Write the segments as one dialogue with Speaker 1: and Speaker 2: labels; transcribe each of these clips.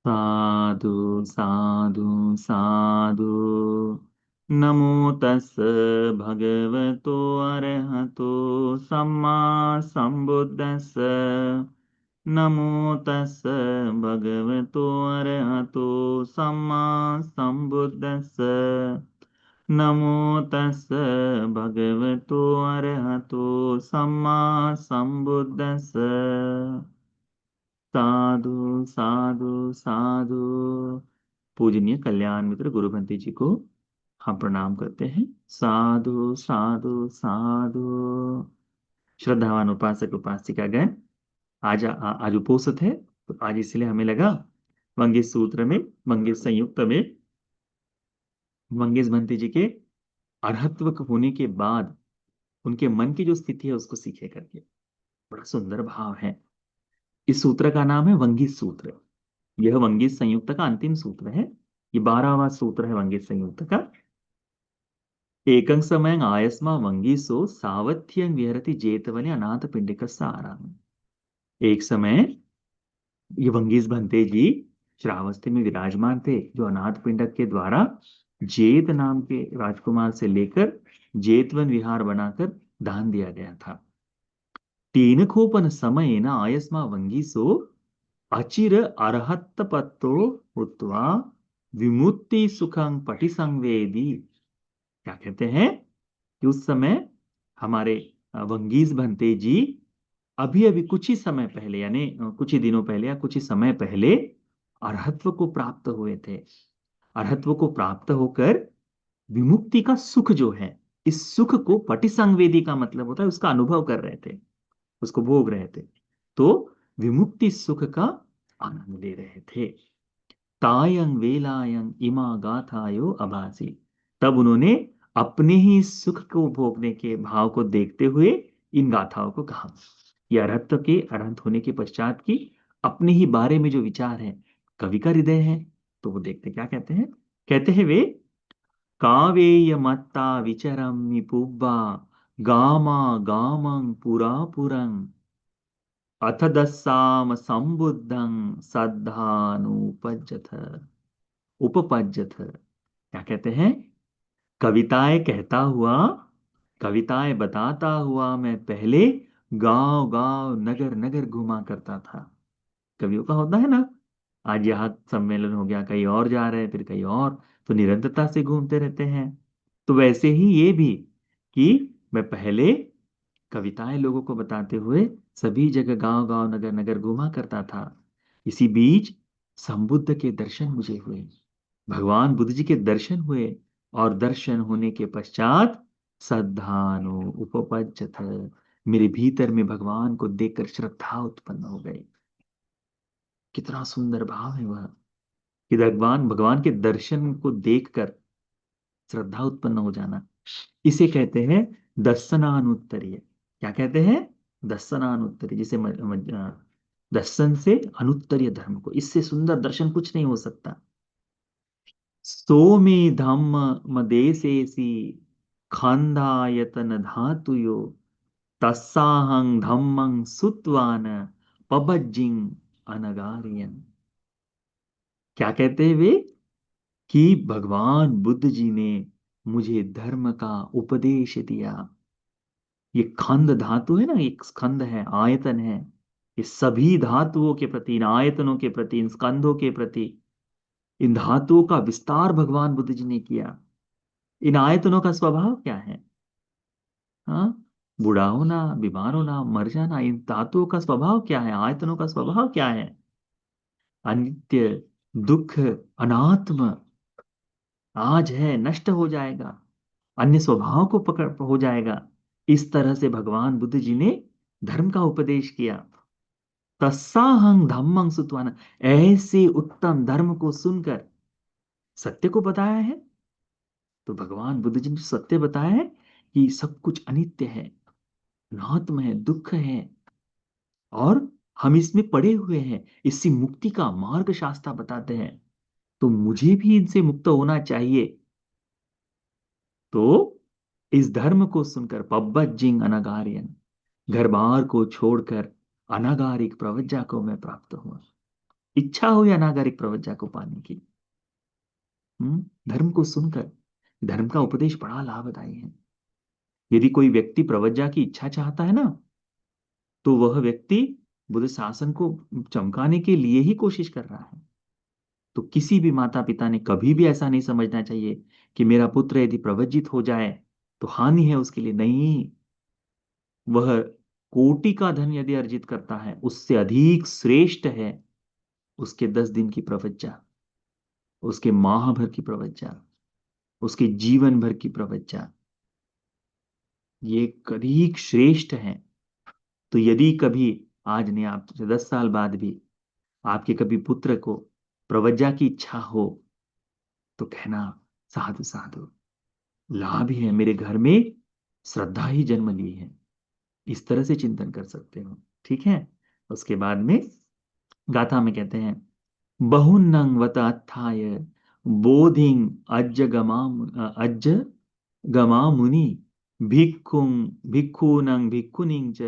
Speaker 1: साधु साधु साधु। नमो तस् भगवतो अरहतो सम्मा संबुद्दस्स। नमो तस् भगवतो अरहतो सम्मा संबुद्दस्स। नमो तस् भगवतो अरहतो सम्मा संबुद्दस्स। साधु साधु साधु। पूजनीय कल्याण मित्र गुरुबंती जी को हम प्रणाम करते हैं। साधु साधु साधु। श्रद्धावान उपासक उपासिकागण, आज उपोषित है, तो आज इसलिए हमें लगा मंगेश सूत्र में, मंगेश संयुक्त में मंगेश भंती जी के अरहत्व होने के बाद उनके मन की जो स्थिति है उसको सीखे करके। बड़ा सुंदर भाव है। इस सूत्र का नाम है वंगी सूत्र। यह वंगीस संयुक्त का अंतिम सूत्र है। ये 12वां सूत्र है वंगीस संयुक्त का। एकं समयं आयस्मा वंगीसो सावध्यं विहरति जेतवने अनाथ पिंडिक साराम। एक समय ये वंगीस भंते जी श्रावस्ती में विराजमान थे, जो अनाथ पिंडक के द्वारा जेत नाम के राजकुमार से लेकर जेतवन विहार बनाकर दान दिया गया था। तीन खोपन समय न आयस्मा वंगीसो अचिर अरहत्तपत्तो उत्वा विमुक्ति सुखं पटि संवेदी। क्या कहते हैं कि उस समय हमारे वंगीज भंते जी अभी अभी कुछ ही समय पहले, यानी कुछ ही दिनों पहले या कुछ ही समय पहले अरहत्व को प्राप्त हुए थे। अरहत्व को प्राप्त होकर विमुक्ति का सुख जो है, इस सुख को पटि संवेदी का मतलब होता है उसका अनुभव कर रहे थे, उसको भोग रहे थे। तो विमुक्ति सुख का आनंद ले रहे थे। तायं वेलायं इमा गाथायो अभासी। तब उन्होंने अपने ही सुख को भोगने के भाव को देखते हुए इन गाथाओं को कहा। ये अरहत के अरहंत होने के पश्चात की अपने ही बारे में जो विचार है, कवि का हृदय है। तो वो देखते क्या कहते हैं। कहते हैं वे, कावेय मत्ता विचरम निपुब्बा गामा गामं पुरा पुरं अथ दस्साम संबुद्धं सद्धानुपजथ उपपज्यथ। क्या कहते हैं। कविताएं कहता हुआ, कविताएं बताता हुआ मैं पहले गांव गांव नगर नगर घुमा करता था। कवियों का होता है ना, आज यहाँ सम्मेलन हो गया, कहीं और जा रहे हैं, फिर कहीं और, तो निरंतरता से घूमते रहते हैं। तो वैसे ही ये भी, कि मैं पहले कविताएं लोगों को बताते हुए सभी जगह गांव गांव नगर नगर घुमा करता था। इसी बीच संबुद्ध के दर्शन मुझे हुए, भगवान बुद्ध जी के दर्शन हुए, और दर्शन होने के पश्चात सद्धानु उपपज्जत, मेरे भीतर में भगवान को देखकर श्रद्धा उत्पन्न हो गई। कितना सुंदर भाव है वह, कि भगवान भगवान के दर्शन को देखकर श्रद्धा उत्पन्न हो जाना। इसे कहते हैं दर्शनानुत्तरीय। क्या कहते हैं। दर्शनानुत्तरीय, जिसे दर्शन से अनुत्तरीय धर्म को, इससे सुंदर दर्शन कुछ नहीं हो सकता। सोमे धम्म देशेसी खंदायतन धातुयो तस्साहं धम्मं सुत्वान पबज्जिंग अनगारियन। क्या कहते हैं वे, कि भगवान बुद्ध जी ने मुझे धर्म का उपदेश दिया। ये खंड धातु है ना, एक स्कंद है, आयतन है। ये सभी धातुओं के प्रति, इन आयतनों के प्रति, इन स्कंदों के प्रति, इन धातुओं का विस्तार भगवान बुद्ध जी ने किया। इन आयतनों का स्वभाव क्या है। हाँ, बूढ़ा होना, बीमार होना, मर जाना, इन धातुओं का स्वभाव क्या है, आयतनों का स्वभाव क्या है। अनित्य, दुख, अनात्म, आज है नष्ट हो जाएगा, अन्य स्वभाव को पकड़ हो जाएगा। इस तरह से भगवान बुद्ध जी ने धर्म का उपदेश किया। तस्साहं धम्मं सुतवाना, ऐसे उत्तम धर्म को सुनकर सत्य को बताया है। तो भगवान बुद्ध जी ने सत्य बताया है कि सब कुछ अनित्य है, अनात्म है, दुख है, और हम इसमें पड़े हुए हैं। इससे मुक्ति का मार्ग शास्त्र बताते हैं, तो मुझे भी इनसे मुक्त होना चाहिए। तो इस धर्म को सुनकर पब्बज्जिंग अनागारियन, घर बार को छोड़कर अनागारिक प्रवज्जा को मैं प्राप्त हुआ। इच्छा हो या नागरिक प्रवज्जा को पाने की। धर्म को सुनकर, धर्म का उपदेश बड़ा लाभदायी है। यदि कोई व्यक्ति प्रवज्जा की इच्छा चाहता है ना, तो वह व्यक्ति बुद्ध शासन को चमकाने के लिए ही कोशिश कर रहा है। तो किसी भी माता पिता ने कभी भी ऐसा नहीं समझना चाहिए कि मेरा पुत्र यदि प्रवज्जित हो जाए तो हानि है उसके लिए। नहीं, वह कोटि का धन यदि अर्जित करता है, उससे अधिक श्रेष्ठ है उसके 10 दिन की प्रवज्जा, उसके माह भर की प्रवज्जा, उसके जीवन भर की प्रवज्जा। ये अधिक श्रेष्ठ है। तो यदि कभी, आज नहीं, आप 10 साल बाद भी आपके कभी पुत्र को प्रवज्जा की इच्छा हो, तो कहना, साधु साधु, लाभ ही है, मेरे घर में श्रद्धा ही जन्म ली है। इस तरह से चिंतन कर सकते हो। ठीक है। उसके बाद में गाथा में कहते हैं, बहुनंग वत अत्थाय बोधिं अज्ज गमा मुनि भिक्खुं भिक्खूनं भिक्खुनिं च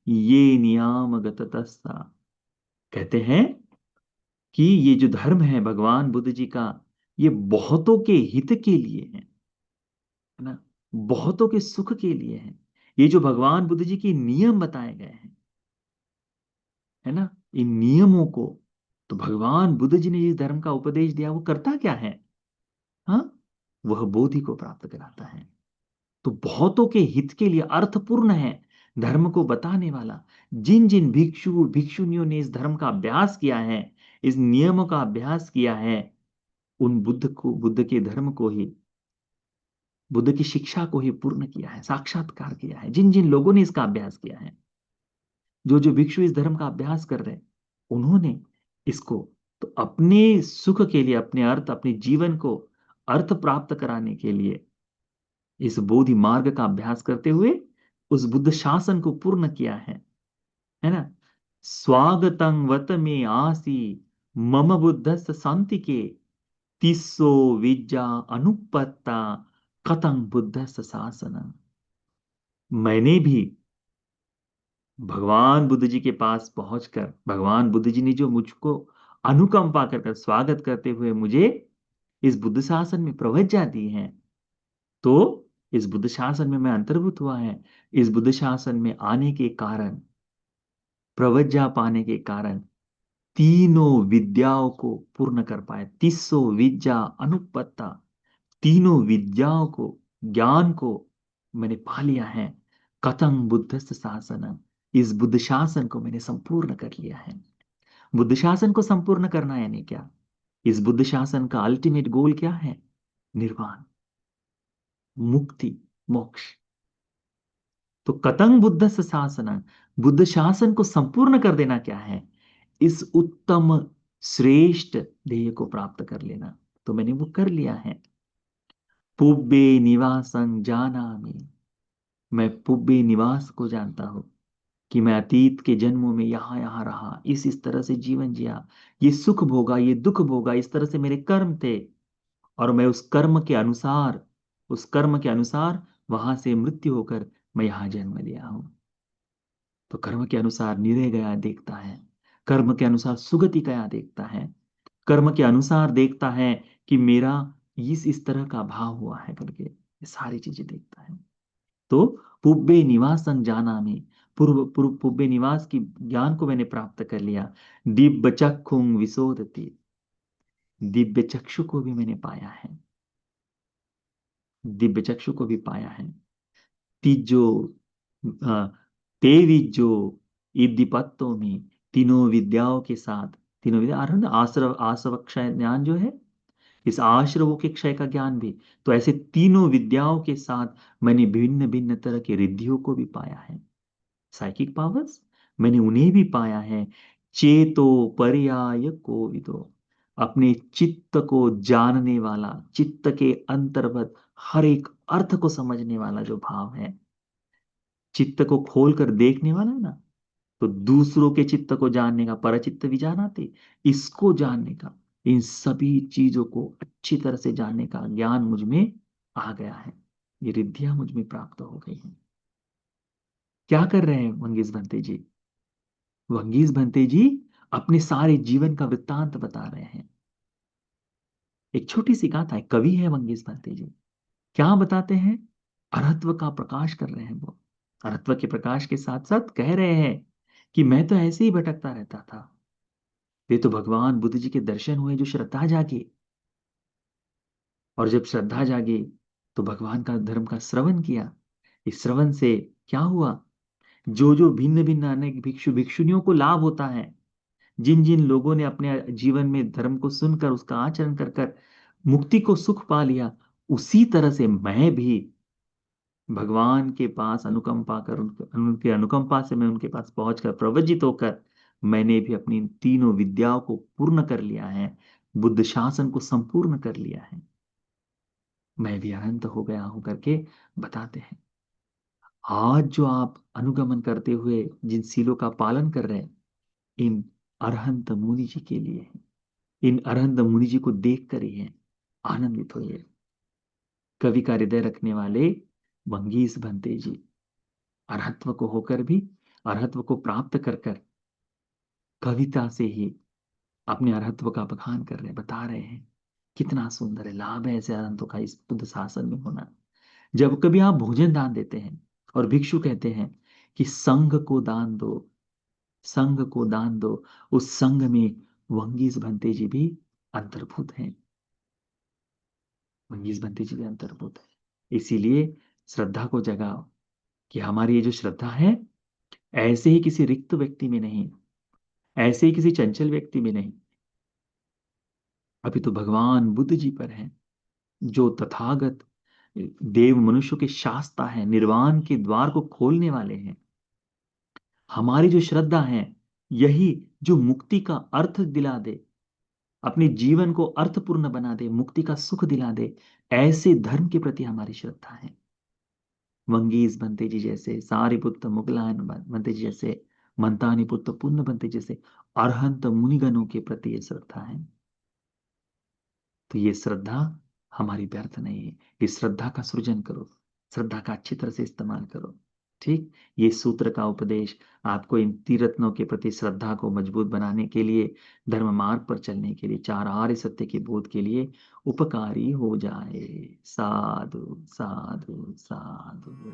Speaker 1: ये नियामगत तस्सा। कहते हैं कि ये जो धर्म है भगवान बुद्ध जी का, ये बहुतों के हित के लिए है ना, बहुतों के सुख के लिए है। ये जो भगवान बुद्ध जी के नियम बताए गए हैं, है ना, इन नियमों को, तो भगवान बुद्ध जी ने जिस धर्म का उपदेश दिया वो करता क्या है? हाँ, वह बोधि को प्राप्त कराता है। तो बहुतों के हित के लिए अर्थपूर्ण है धर्म को बताने वाला। जिन जिन भिक्षु भिक्षुनियों ने इस धर्म का अभ्यास किया है, इस नियमों का अभ्यास किया है, उन बुद्ध को, बुद्ध के धर्म को ही, बुद्ध की शिक्षा को ही पूर्ण किया है, साक्षात्कार किया है। जिन जिन लोगों ने इसका अभ्यास किया है, जो जो भिक्षु इस धर्म का अभ्यास कर रहे हैं, उन्होंने इसको तो अपने सुख के लिए, अपने अर्थ, अपने जीवन को अर्थ प्राप्त कराने के लिए इस बोधि मार्ग का अभ्यास करते हुए उस बुद्ध शासन को पूर्ण किया है ना। स्वागतं वत में आसी मम बुद्धस्य शांति के तिस्सो विद्या अनुपत्ता कथं बुद्धस्य शासन। मैंने भी भगवान बुद्ध जी के पास पहुंचकर, भगवान बुद्ध जी ने जो मुझको अनुकंपा कर स्वागत करते हुए मुझे इस बुद्ध शासन में प्रवज्ञा दी है, तो इस बुद्ध शासन में मैं अंतर्भूत हुआ है। इस बुद्ध शासन में आने के कारण, प्रवज्ञा पाने के कारण, तीनों विद्याओं को पूर्ण कर पाए। तीसो विद्या अनुपत्ता, तीनों विद्याओं को, ज्ञान को मैंने पा लिया है। कथं बुद्धस्य शासन, इस बुद्ध शासन को मैंने संपूर्ण कर लिया है। बुद्ध शासन को संपूर्ण करना यानी क्या? इस बुद्ध शासन का अल्टीमेट गोल क्या है? निर्वाण, मुक्ति, मोक्ष। तो कतंग बुद्ध शासन, बुद्ध शासन को संपूर्ण कर देना क्या है? इस उत्तम श्रेष्ठ ध्येय को प्राप्त कर लेना। तो मैंने वो कर लिया है। पुब्बे निवासं जानामि, मैं पुब्बे निवास को जानता हूं कि मैं अतीत के जन्मों में यहां यहां रहा, इस तरह से जीवन जिया, ये सुख भोगा, ये दुख भोगा, इस तरह से मेरे कर्म थे। और मैं उस कर्म के अनुसार, उस कर्म के अनुसार वहां से मृत्यु होकर मैं यहां जन्म लिया हूं। तो कर्म के अनुसार निरय गया देखता है, कर्म के अनुसार सुगति गया देखता है, कर्म के अनुसार देखता है कि मेरा इस तरह का भाव हुआ है करके, ये सारी चीजें देखता है। तो पुब्बे निवासं जाना में, पूर्व पूर्व पुब्बे निवास की ज्ञान को मैंने प्राप्त कर लिया। दिव्य चक्षुं विशोधति, दिव्य चक्षु को भी मैंने पाया है, दिव्य चक्षु को भी पाया है। तीजो अ, तेविजो इद्दिपत्तों में, तीनों विद्याओं के साथ, तीनों विद्या आश्रव आश्रव क्षय ज्ञान जो है, इस आश्रवों के क्षय का ज्ञान भी। तो ऐसे तीनों विद्याओं के साथ मैंने भिन्न भिन्न तरह के रिद्धियों को भी पाया है, साइकिक पावर्स, मैंने उन्हें भी पाया है। चेतो पर्याय कोविदो, अपने चित्त को जानने वाला, चित्त के अंतर्गत हर एक अर्थ को समझने वाला जो भाव है, चित्त को खोल कर देखने वाला है ना, तो दूसरों के चित्त को जानने का परचित्त विजानाति, इसको जानने का, इन सभी चीजों को अच्छी तरह से जानने का ज्ञान मुझ में आ गया है। ये रिद्धियां मुझ में प्राप्त हो गई हैं। क्या कर रहे हैं वंगीस भंते जी? वंगीस भंते जी अपने सारे जीवन का वृत्तांत बता रहे हैं। एक छोटी सी गाथा है, कवि है वंगीस भाते जी। क्या बताते हैं? अरहत्व का प्रकाश कर रहे हैं वो। अरहत्व के प्रकाश के साथ साथ कह रहे हैं कि मैं तो ऐसे ही भटकता रहता था। वे तो भगवान बुद्ध जी के दर्शन हुए, जो श्रद्धा जागी। और जब श्रद्धा जागी तो भगवान का धर्म का श्रवण किया। इस श्रवण से क्या हुआ? जो जो भिन्न भिन्न अनेक भिक्षु भिक्षुनियों को लाभ होता है, जिन जिन लोगों ने अपने जीवन में धर्म को सुनकर उसका आचरण कर कर मुक्ति को सुख पा लिया, उसी तरह से मैं भी भगवान के पास अनुकंपा कर उनके अनुकंपा से मैं उनके पास पहुंचकर प्रवज्जित होकर मैंने भी अपनी तीनों विद्याओं को पूर्ण कर लिया है, बुद्ध शासन को संपूर्ण कर लिया है। मैं भी अनंत हो गया हूं करके बताते हैं। आज जो आप अनुगमन करते हुए जिन सीलों का पालन कर रहे हैं, इन अरहंत मुनि जी के लिए हैं। इन अरहंत मुनि जी को देख कर ही हैं, आनंदित होइए। कवि का हृदय रखने वाले वंगीस भंते जी अरहत्व को होकर भी, अरहत्व को प्राप्त कर कर कविता से ही अपने अरहत्व का बखान कर रहे हैं, बता रहे हैं। कितना सुंदर है, लाभ है ऐसे अरहंतों का इस बुद्ध शासन में होना। जब कभी आप भोजन दान देते हैं और भिक्षु कहते हैं कि संघ को दान दो, संघ को दान दो, उस संघ में वंगीस भंते जी भी अंतर्भूत हैं। वंगीस भंते जी भी अंतर्भूत है। इसीलिए श्रद्धा को जगाओ कि हमारी ये जो श्रद्धा है, ऐसे ही किसी रिक्त व्यक्ति में नहीं, ऐसे ही किसी चंचल व्यक्ति में नहीं, अभी तो भगवान बुद्ध जी पर है, जो तथागत देव मनुष्य के शास्ता है, निर्वाण के द्वार को खोलने वाले हैं। हमारी जो श्रद्धा है, यही जो मुक्ति का अर्थ दिला दे, अपने जीवन को अर्थपूर्ण बना दे, मुक्ति का सुख दिला दे, ऐसे धर्म के प्रति हमारी श्रद्धा है। वंगीस भंते जी जैसे, सारिपुत्त मुगलायन भंते जी जैसे, मंतानी पुत्र पुण्य भंते जैसे अरहंत मुनिगणों के प्रति ये श्रद्धा है। तो ये श्रद्धा हमारी व्यर्थ नहीं है। इस श्रद्धा का सृजन करो, श्रद्धा का अच्छी तरह से इस्तेमाल करो। ठीक, ये सूत्र का उपदेश आपको इन तीरत्नों के प्रति श्रद्धा को मजबूत बनाने के लिए, धर्म मार्ग पर चलने के लिए, चार आर्य सत्य के बोध के लिए उपकारी हो जाए। साधु साधु साधु।